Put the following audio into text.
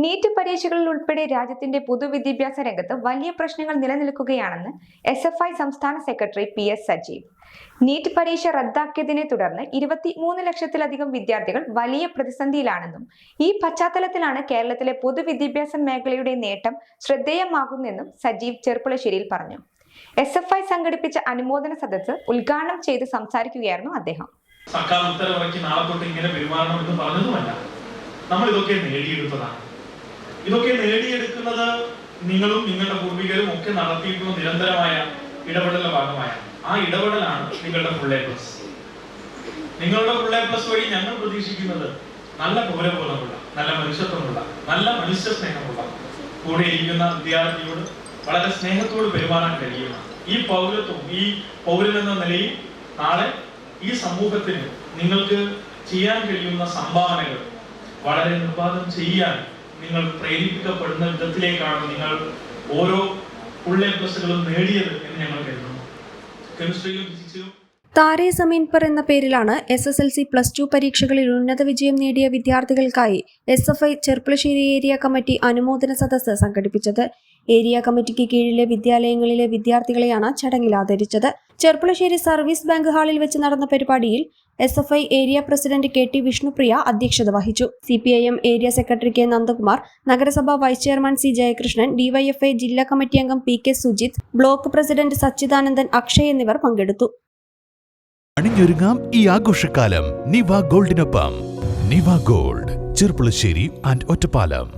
NEET പരീക്ഷകളിൽ ഉൾപ്പെടെ രാജ്യത്തിന്റെ പൊതുവിദ്യാഭ്യാസ രംഗത്ത് വലിയ പ്രശ്നങ്ങൾ നിലനിൽക്കുകയാണെന്ന് SFI സംസ്ഥാന സെക്രട്ടറി PS സജീവ്. നീറ്റ് പരീക്ഷ റദ്ദാക്കിയതിനെ തുടർന്ന് 23 ലക്ഷത്തിലധികം വിദ്യാർത്ഥികൾ വലിയ പ്രതിസന്ധിയിലാണെന്നും ഈ പശ്ചാത്തലത്തിലാണ് കേരളത്തിലെ പൊതുവിദ്യാഭ്യാസ മേഖലയുടെ നേട്ടം ശ്രദ്ധേയമാകുന്നതെന്നും സജീവ് ചെർപ്പുളശ്ശേരിയിൽ പറഞ്ഞു. SFI സംഘടിപ്പിച്ച അനുമോദന സദസ്സ് ഉദ്ഘാടനം ചെയ്ത് സംസാരിക്കുകയായിരുന്നു അദ്ദേഹം. സർക്കാർ ഉത്തരവിറക്കി നാളെ തൊട്ട് ഇങ്ങനെ പെരുമാറണമെന്ന് പറഞ്ഞതുമല്ല, നമ്മൾ ഇതൊക്കെ നേടിയെടുത്തതാണ്. ഇതൊക്കെ നേടിയെടുക്കുന്നത് നിങ്ങളും നിങ്ങളുടെ പൂർവികരും ഒക്കെ നടത്തിയിട്ടുള്ള നിരന്തരമായ ഇടപെടലിന്റെ ഭാഗമായാണ്. ആ ഇടപെടലാണ് നിങ്ങളുടെ ഫുൾ എ പ്ലസ്. നിങ്ങളുടെ ഫുൾ എ പ്ലസ് വഴി ഞങ്ങൾ പ്രതീക്ഷിക്കുന്നത് നല്ല പൗരബോധമുള്ള, നല്ല മനുഷ്യത്വമുള്ള, നല്ല മനുഷ്യ സ്നേഹമുള്ള, കൂടെ ഇരിക്കുന്ന വിദ്യാർത്ഥിയോട് വളരെ സ്നേഹത്തോട് പെരുമാറാൻ കഴിയുന്ന ഈ പൗരത്വം, ഈ പൗരനെന്ന നിലയിൽ നാളെ ഈ സമൂഹത്തിന് നിങ്ങൾക്ക് ചെയ്യാൻ കഴിയുന്ന സംഭാവനകൾ വളരെ നിർബാധം ചെയ്യാൻ നിങ്ങൾ പ്രേരിപ്പിക്കപ്പെടുന്ന വിധത്തിലേക്കാണ് നിങ്ങൾ ഓരോ ഫുൾ എ പ്ലസുകളും നേടിയത് എന്ന് ഞങ്ങൾ കരുതുന്നു. കെമിസ്ട്രിയിലും ഫിസിക്സിലും താരേ സമീൻ പർ എന്ന പേരിലാണ് SSLC +2 പരീക്ഷകളിൽ ഉന്നത വിജയം നേടിയ വിദ്യാർത്ഥികൾക്കായി SFI ചെർപ്പുളശ്ശേരി ഏരിയ കമ്മിറ്റി അനുമോദന സദസ്സ് സംഘടിപ്പിച്ചത്. ഏരിയ കമ്മിറ്റിക്ക് കീഴിലെ വിദ്യാലയങ്ങളിലെ വിദ്യാർത്ഥികളെയാണ് ചടങ്ങിൽ ആദരിച്ചത്. ചെർപ്പുളശ്ശേരി സർവീസ് ബാങ്ക് ഹാളിൽ വെച്ച് നടന്ന പരിപാടിയിൽ SFI area president KT Vishnupriya അധ്യക്ഷത വഹിച്ചു. CPIM area secretary K Nandakumar, നഗരസഭാ vice chairman C Jayakrishnan, DYFI ജില്ലാ കമ്മിറ്റി അംഗം PK Sujith, block president Sachidanandan, Akshay എന്നിവർ പങ്കെടുത്തു. അണിഞ്ഞൊരുങ്ങാം ഈ ആഘോഷക്കാലം നിവ ഗോൾഡിനൊപ്പം. Niva Gold, Cherpulassery and Ottapalam.